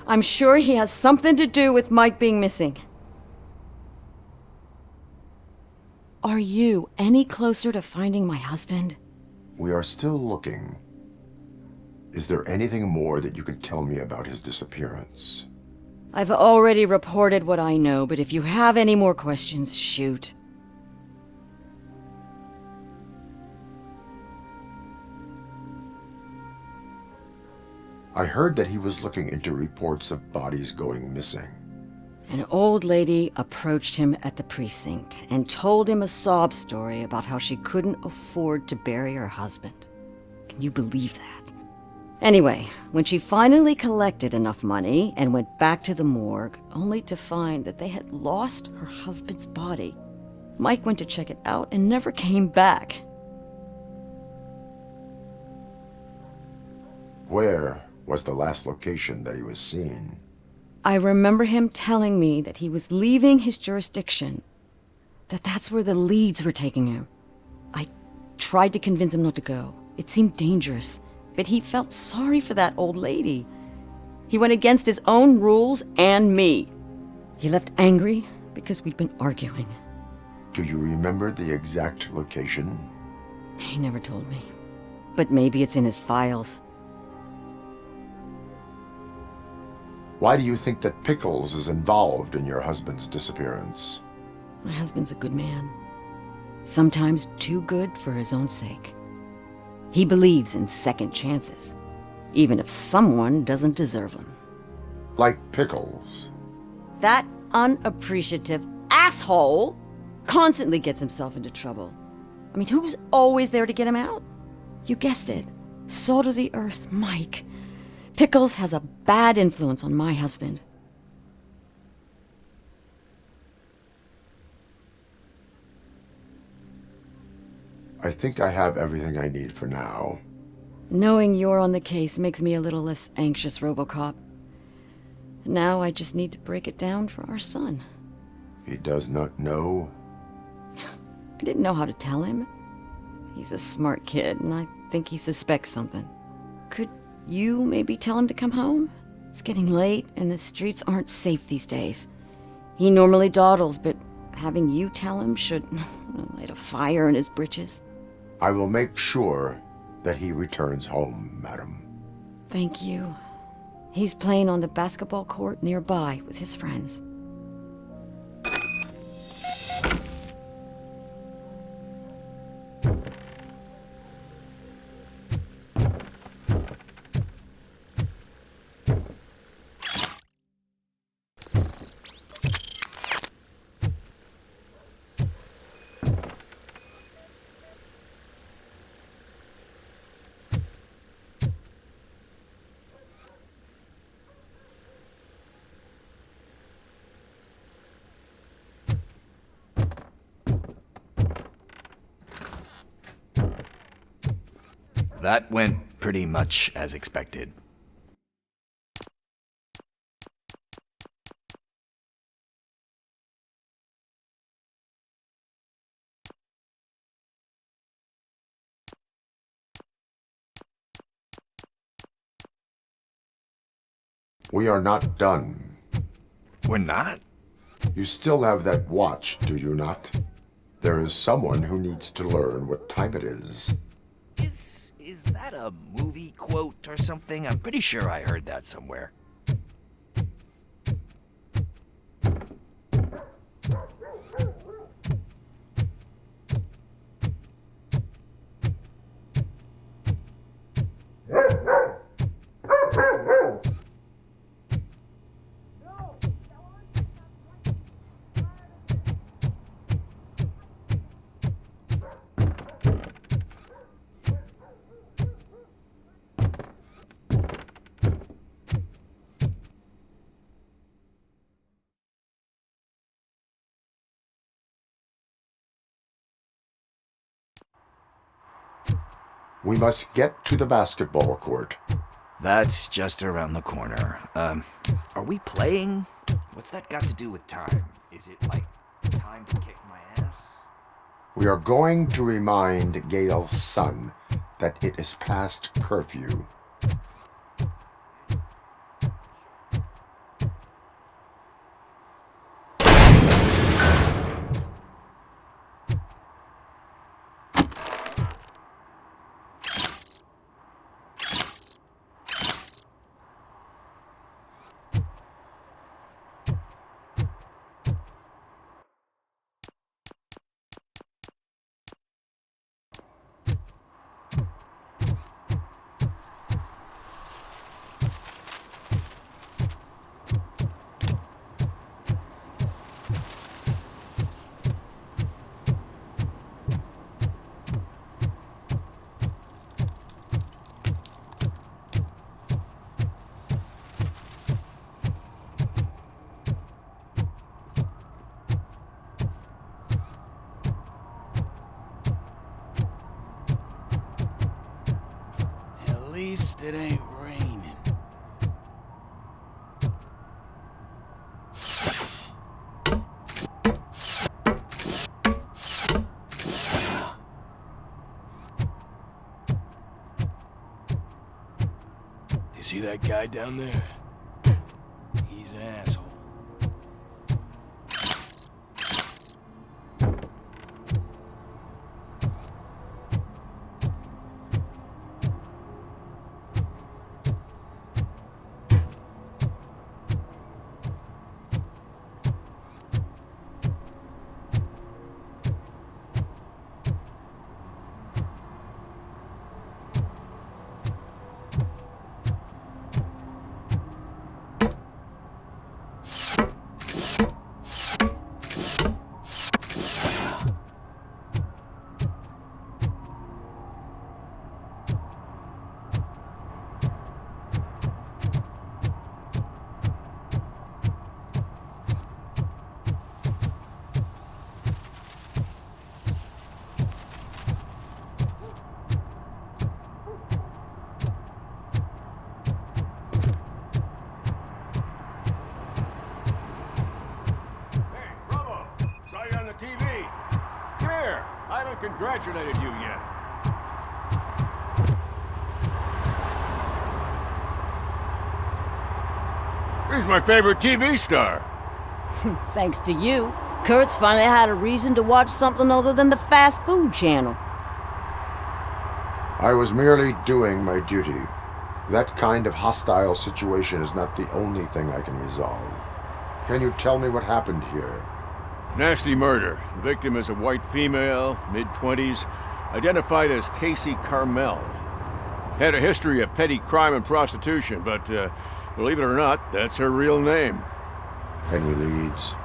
I'm sure he has something to do with Mike being missing. Are you any closer to finding my husband? We are still looking. Is there anything more that you can tell me about his disappearance? I've already reported what I know, but if you have any more questions, shoot. I heard that he was looking into reports of bodies going missing. An old lady approached him at the precinct and told him a sob story about how she couldn't afford to bury her husband. Can you believe that? Anyway, when she finally collected enough money and went back to the morgue, only to find that they had lost her husband's body, Mike went to check it out and never came back. Where was the last location that he was seen? I remember him telling me that he was leaving his jurisdiction, that's where the leads were taking him. I tried to convince him not to go. It seemed dangerous, but he felt sorry for that old lady. He went against his own rules and me. He left angry because we'd been arguing. Do you remember the exact location? He never told me, but maybe it's in his files. Why do you think that Pickles is involved in your husband's disappearance? My husband's a good man. Sometimes too good for his own sake. He believes in second chances, even if someone doesn't deserve them. Like Pickles. That unappreciative asshole constantly gets himself into trouble. I mean, who's always there to get him out? You guessed it. Salt of the earth, Mike. Pickles has a bad influence on my husband. I think I have everything I need for now. Knowing you're on the case makes me a little less anxious, RoboCop. Now I just need to break it down for our son. He does not know? I didn't know how to tell him. He's a smart kid, and I think he suspects something. Could you maybe tell him to come home? It's getting late, and the streets aren't safe these days. He normally dawdles, but having you tell him should light a fire in his britches. I will make sure that he returns home, madam. Thank you. He's playing on the basketball court nearby with his friends. That went pretty much as expected. We are not done. We're not? You still have that watch, do you not? There is someone who needs to learn what time it is. Is that a movie quote or something? I'm pretty sure I heard that somewhere. We must get to the basketball court. That's just around the corner. Are we playing? What's that got to do with time? Is it like time to kick my ass? We are going to remind Gail's son that it is past curfew. See that guy down there? He's an asshole. TV. Come here. I haven't congratulated you yet. He's my favorite TV star. Thanks to you, Kurt's finally had a reason to watch something other than the fast food channel. I was merely doing my duty. That kind of hostile situation is not the only thing I can resolve. Can you tell me what happened here? Nasty murder. The victim is a white female, mid-20s, identified as Casey Carmel. Had a history of petty crime and prostitution, but believe it or not, that's her real name. Any leads?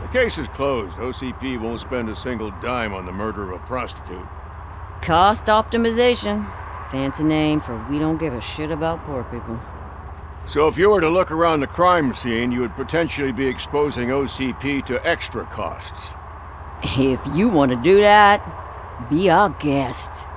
The case is closed. OCP won't spend a single dime on the murder of a prostitute. Cost optimization. Fancy name for we don't give a shit about poor people. So if you were to look around the crime scene, you would potentially be exposing OCP to extra costs. If you want to do that, be our guest.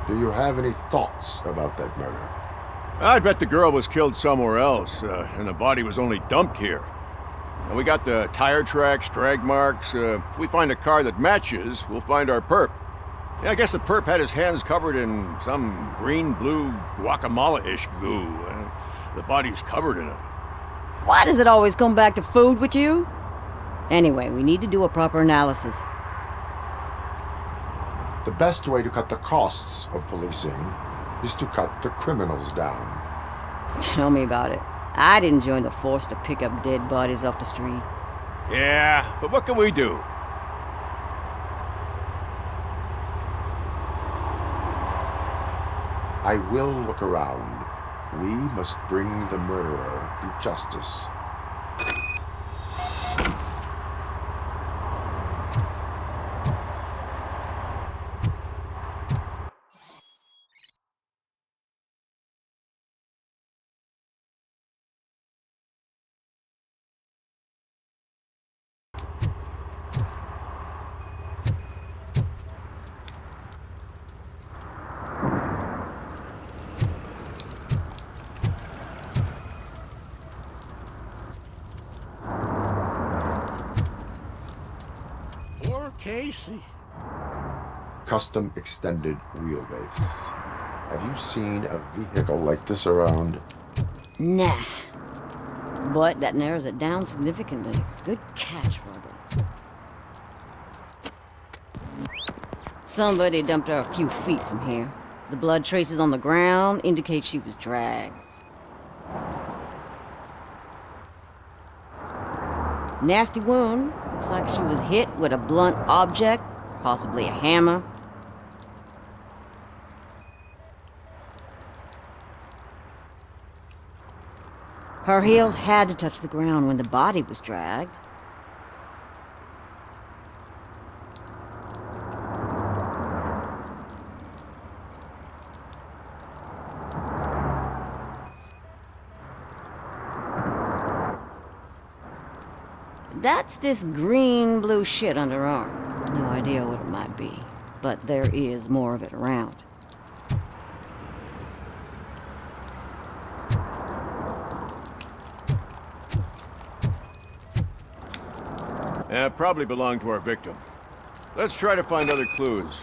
Do you have any thoughts about that murder? I'd bet the girl was killed somewhere else, and the body was only dumped here. And we got the tire tracks, drag marks. If we find a car that matches, we'll find our perp. Yeah, I guess the perp had his hands covered in some green-blue guacamole-ish goo. The body's covered in it. Why does it always come back to food with you? Anyway, we need to do a proper analysis. The best way to cut the costs of policing is to cut the criminals down. Tell me about it. I didn't join the force to pick up dead bodies off the street. Yeah, but what can we do? I will look around. We must bring the murderer to justice. Casey. Custom extended wheelbase. Have you seen a vehicle like this around? Nah. But that narrows it down significantly. Good catch, Robo. Somebody dumped her a few feet from here. The blood traces on the ground indicate she was dragged. Nasty wound. Looks like she was hit with a blunt object, possibly a hammer. Her heels had to touch the ground when the body was dragged. That's this green-blue shit under her arm. No idea what it might be, but there is more of it around. Probably belonged to our victim. Let's try to find other clues.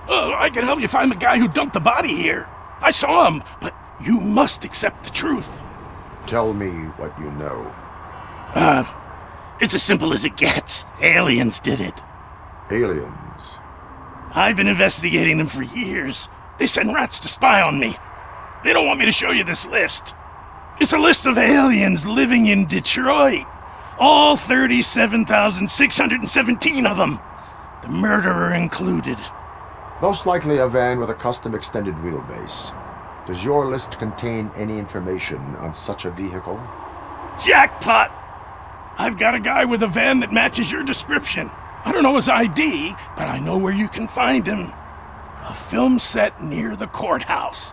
I can help you find the guy who dumped the body here. I saw him, but you must accept the truth. Tell me what you know. It's as simple as it gets. Aliens did it. Aliens. I've been investigating them for years. They send rats to spy on me. They don't want me to show you this list. It's a list of aliens living in Detroit. All 37,617 of them. The murderer included. Most likely a van with a custom extended wheelbase. Does your list contain any information on such a vehicle? Jackpot! I've got a guy with a van that matches your description. I don't know his ID, but I know where you can find him. A film set near the courthouse.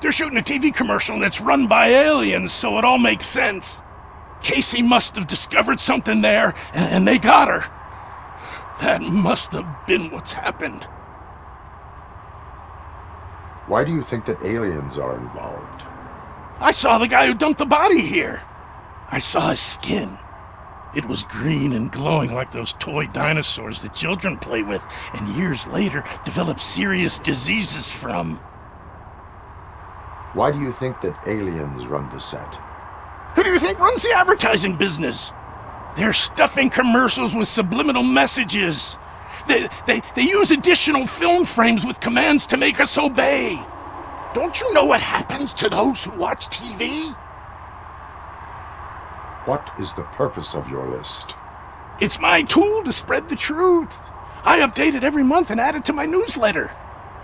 They're shooting a TV commercial and it's run by aliens, so it all makes sense. Casey must have discovered something there, and they got her. That must have been what's happened. Why do you think that aliens are involved? I saw the guy who dumped the body here. I saw his skin. It was green and glowing like those toy dinosaurs that children play with and years later develop serious diseases from. Why do you think that aliens run the set? Who do you think runs the advertising business? They're stuffing commercials with subliminal messages. They use additional film frames with commands to make us obey. Don't you know what happens to those who watch TV? What is the purpose of your list? It's my tool to spread the truth. I update it every month and add it to my newsletter.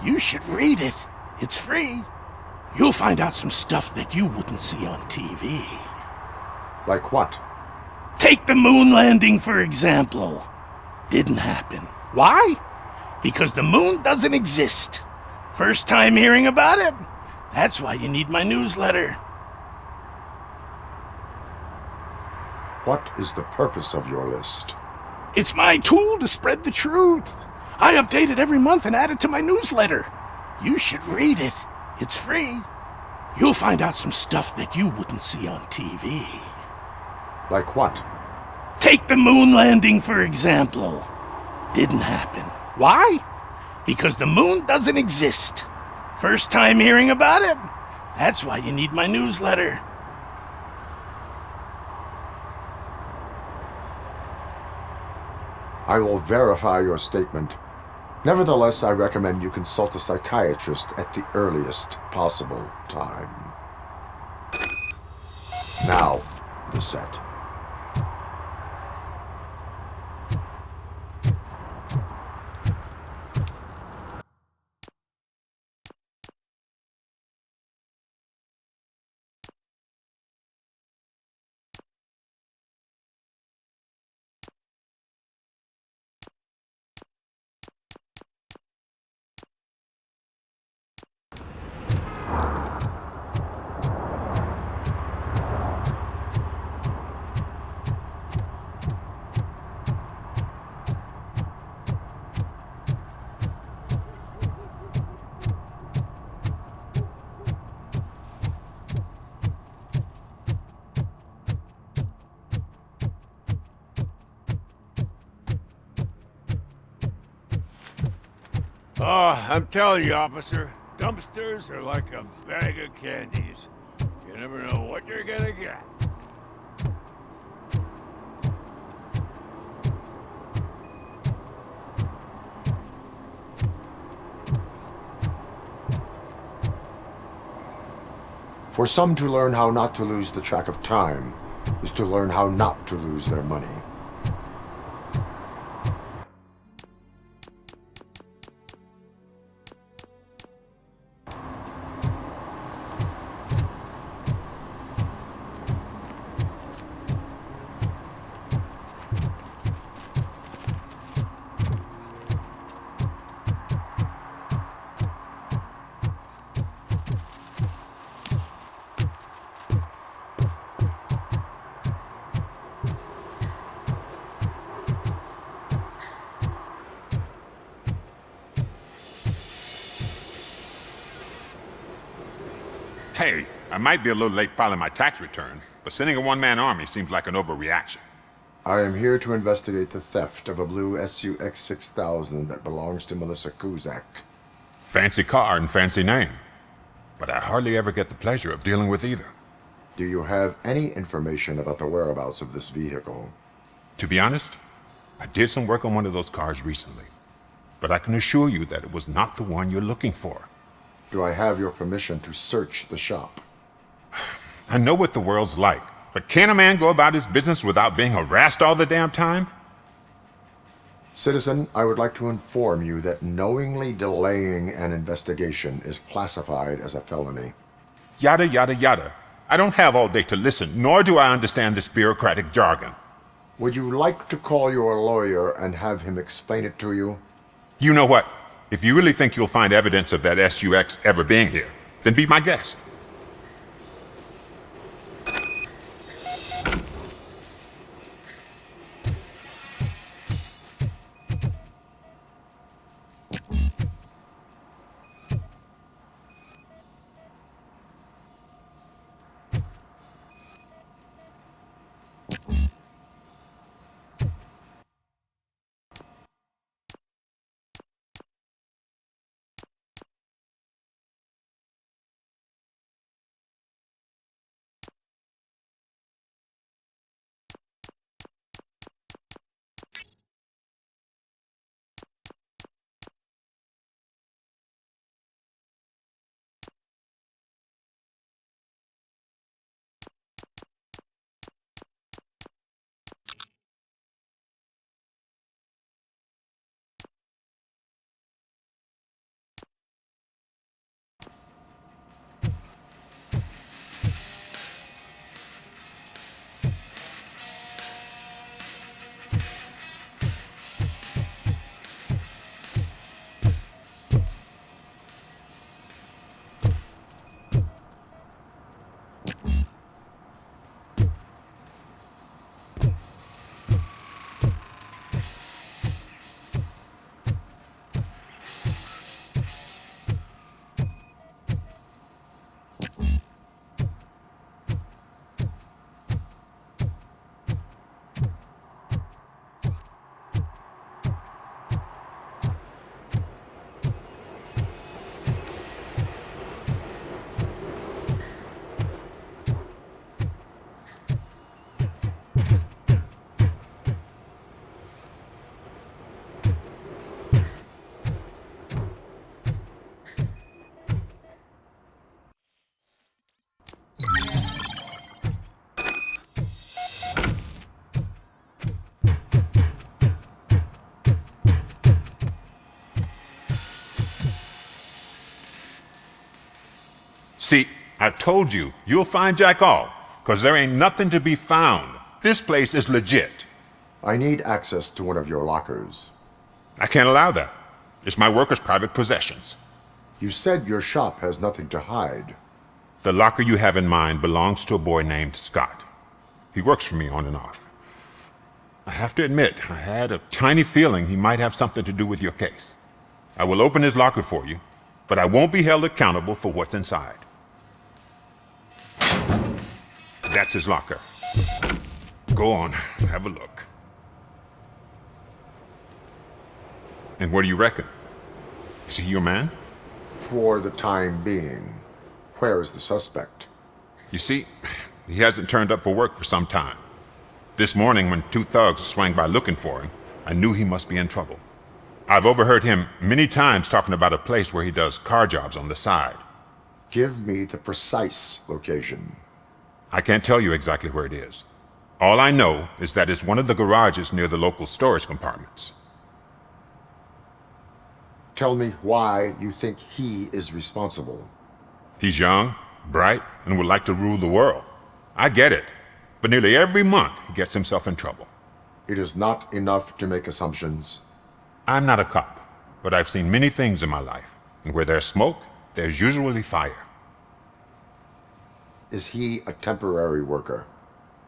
You should read it. It's free. You'll find out some stuff that you wouldn't see on TV. Like what? Take the moon landing, for example. Didn't happen. Why? Because the moon doesn't exist. First time hearing about it? That's why you need my newsletter. What is the purpose of your list? It's my tool to spread the truth. I update it every month and add it to my newsletter. You should read it. It's free. You'll find out some stuff that you wouldn't see on TV. Like what? Take the moon landing, for example. Didn't happen. Why? Because the moon doesn't exist. First time hearing about it? That's why you need my newsletter. I will verify your statement. Nevertheless, I recommend you consult a psychiatrist at the earliest possible time. Now, the set. Oh, I'm telling you, officer, dumpsters are like a bag of candies. You never know what you're gonna get. For some to learn how not to lose the track of time is to learn how not to lose their money. Hey, I might be a little late filing my tax return, but sending a one-man army seems like an overreaction. I am here to investigate the theft of a blue SUX 6000 that belongs to Melissa Kuzak. Fancy car and fancy name. But I hardly ever get the pleasure of dealing with either. Do you have any information about the whereabouts of this vehicle? To be honest, I did some work on one of those cars recently, but I can assure you that it was not the one you're looking for. Do I have your permission to search the shop? I know what the world's like, but can a man go about his business without being harassed all the damn time? Citizen, I would like to inform you that knowingly delaying an investigation is classified as a felony. Yada, yada, yada. I don't have all day to listen, nor do I understand this bureaucratic jargon. Would you like to call your lawyer and have him explain it to you? You know what? If you really think you'll find evidence of that SUX ever being here, then be my guest. See, I've told you, you'll find Jack all, 'cause there ain't nothing to be found. This place is legit. I need access to one of your lockers. I can't allow that. It's my workers' private possessions. You said your shop has nothing to hide. The locker you have in mind belongs to a boy named Scott. He works for me on and off. I have to admit, I had a tiny feeling he might have something to do with your case. I will open his locker for you, but I won't be held accountable for what's inside. That's his locker. Go on, have a look. And what do you reckon? Is he your man? For the time being. Where is the suspect? You see, he hasn't turned up for work for some time. This morning, when two thugs swang by looking for him, I knew he must be in trouble. I've overheard him many times talking about a place where he does car jobs on the side. Give me the precise location. I can't tell you exactly where it is. All I know is that it's one of the garages near the local storage compartments. Tell me why you think he is responsible. He's young, bright, and would like to rule the world. I get it, but nearly every month he gets himself in trouble. It is not enough to make assumptions. I'm not a cop, but I've seen many things in my life, and where there's smoke, there's usually fire. Is he a temporary worker?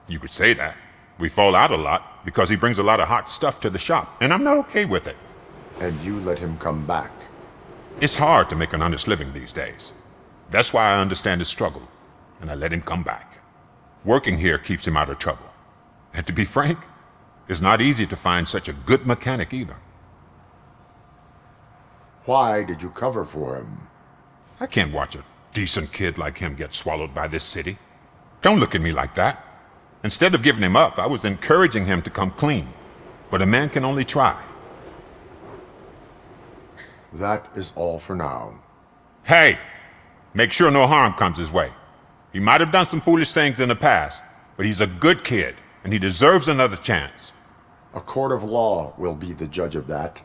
You could say that. We fall out a lot because he brings a lot of hot stuff to the shop, and I'm not okay with it. And you let him come back? It's hard to make an honest living these days. That's why I understand his struggle, and I let him come back. Working here keeps him out of trouble. And to be frank, it's not easy to find such a good mechanic either. Why did you cover for him? I can't watch a decent kid like him get swallowed by this city. Don't look at me like that. Instead of giving him up, I was encouraging him to come clean. But a man can only try. That is all for now. Hey! Make sure no harm comes his way. He might have done some foolish things in the past, but he's a good kid, and he deserves another chance. A court of law will be the judge of that.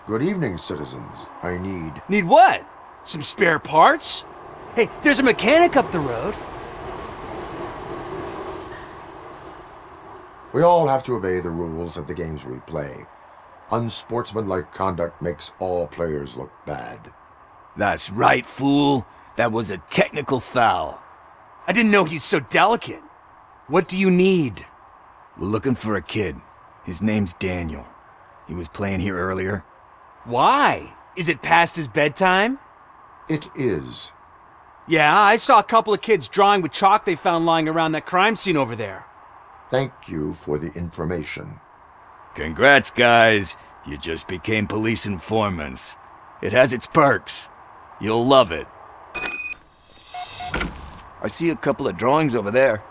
Good evening, citizens. I need... Need what? Some spare parts? Hey, there's a mechanic up the road. We all have to obey the rules of the games we play. Unsportsmanlike conduct makes all players look bad. That's right, fool. That was a technical foul. I didn't know he's so delicate. What do you need? We're looking for a kid. His name's Daniel. He was playing here earlier. Why? Is it past his bedtime? It is. Yeah, I saw a couple of kids drawing with chalk they found lying around that crime scene over there. Thank you for the information. Congrats, guys. You just became police informants. It has its perks. You'll love it. I see a couple of drawings over there.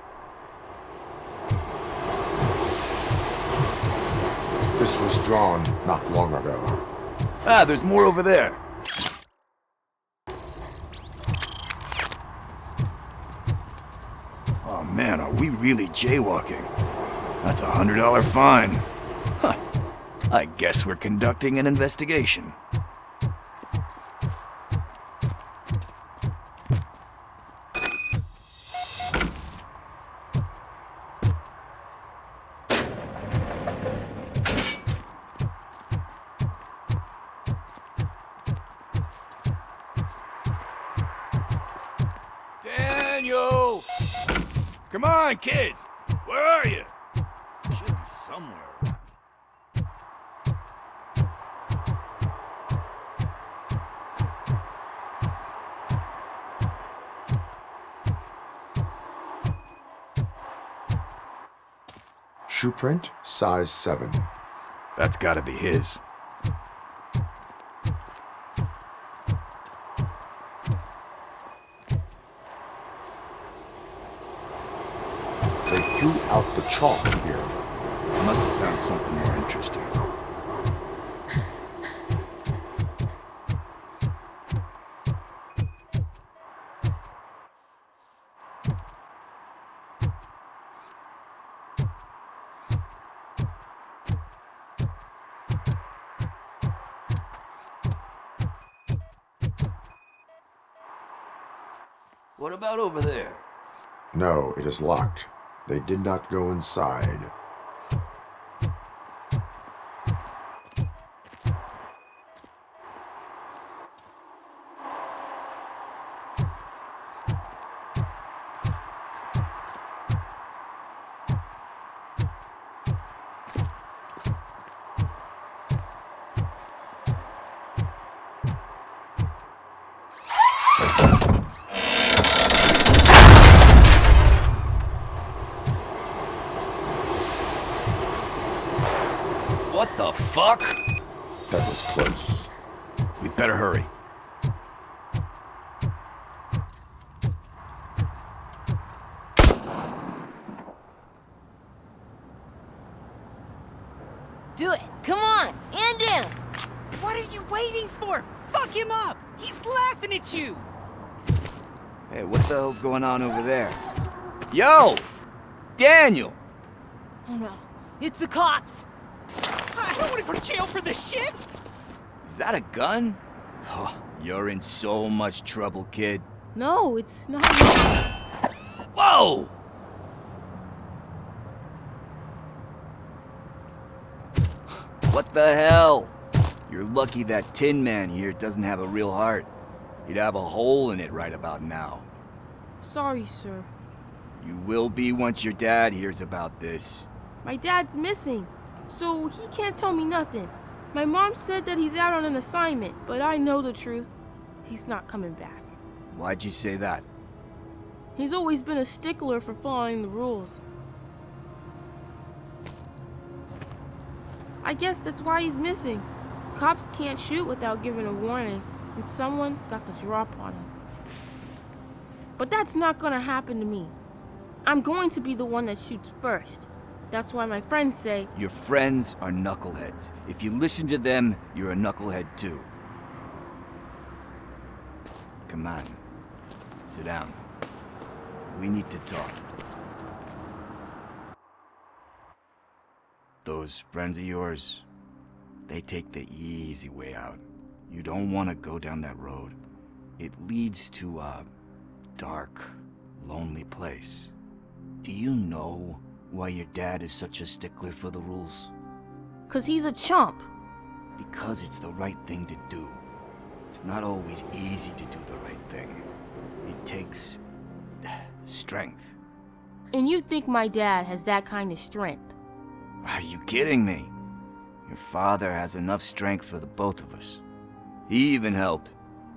This was drawn not long ago. Ah, there's more over there. Oh man, are we really jaywalking? That's a $100 fine. Huh. I guess we're conducting an investigation. Daniel! Come on, kid! Where are you? Should be somewhere. Shoe print, size 7. That's gotta be his. They threw out the chalk here. Must have found something more interesting. What about over there? No, it is locked. They did not go inside. What the fuck? That was close. We'd better hurry. Do it! Come on! And down! waiting for? Fuck him up! He's laughing at you! Hey, what the hell's going on over there? Yo! Daniel! Oh no, it's the cops! I don't want to go to jail for this shit! Is that a gun? Oh, you're in so much trouble, kid. No, it's not. Whoa! What the hell? You're lucky that Tin Man here doesn't have a real heart. He'd have a hole in it right about now. Sorry, sir. You will be once your dad hears about this. My dad's missing, so he can't tell me nothing. My mom said that he's out on an assignment, but I know the truth. He's not coming back. Why'd you say that? He's always been a stickler for following the rules. I guess that's why he's missing. Cops can't shoot without giving a warning, and someone got the drop on him. But that's not gonna happen to me. I'm going to be the one that shoots first. That's why my friends say, Your friends are knuckleheads. If you listen to them, you're a knucklehead too. Come on. Sit down. We need to talk. Those friends of yours, they take the easy way out. You don't want to go down that road. It leads to a dark, lonely place. Do you know why your dad is such a stickler for the rules? 'cause he's a chump. Because it's the right thing to do. It's not always easy to do the right thing. It takes strength. And you think my dad has that kind of strength? Are you kidding me? Your father has enough strength for the both of us. He even helped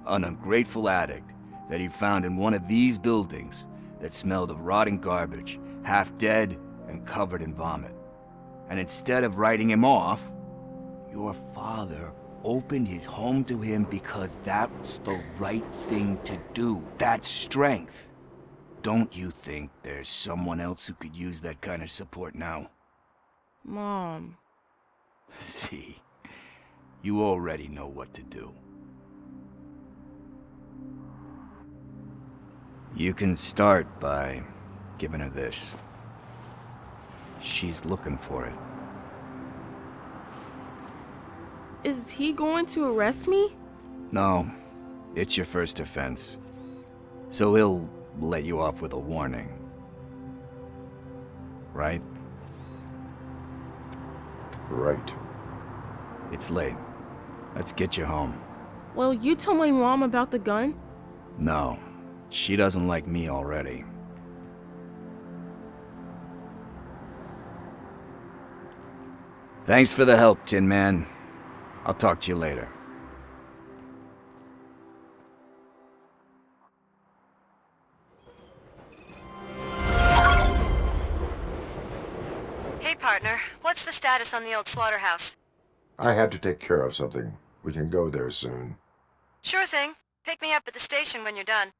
an ungrateful addict that he found in one of these buildings that smelled of rotting garbage, half dead and covered in vomit. And instead of writing him off, your father opened his home to him because that's the right thing to do. That's strength. Don't you think there's someone else who could use that kind of support now? Mom. See, you already know what to do. You can start by giving her this. She's looking for it. Is he going to arrest me? No, it's your first offense. So he'll let you off with a warning. Right? Right. It's late. Let's get you home. Well, you told my mom about the gun? No, she doesn't like me already. Thanks for the help, Tin Man. I'll talk to you later. Hey, partner. What's the status on the old slaughterhouse? I had to take care of something. We can go there soon. Sure thing. Pick me up at the station when you're done.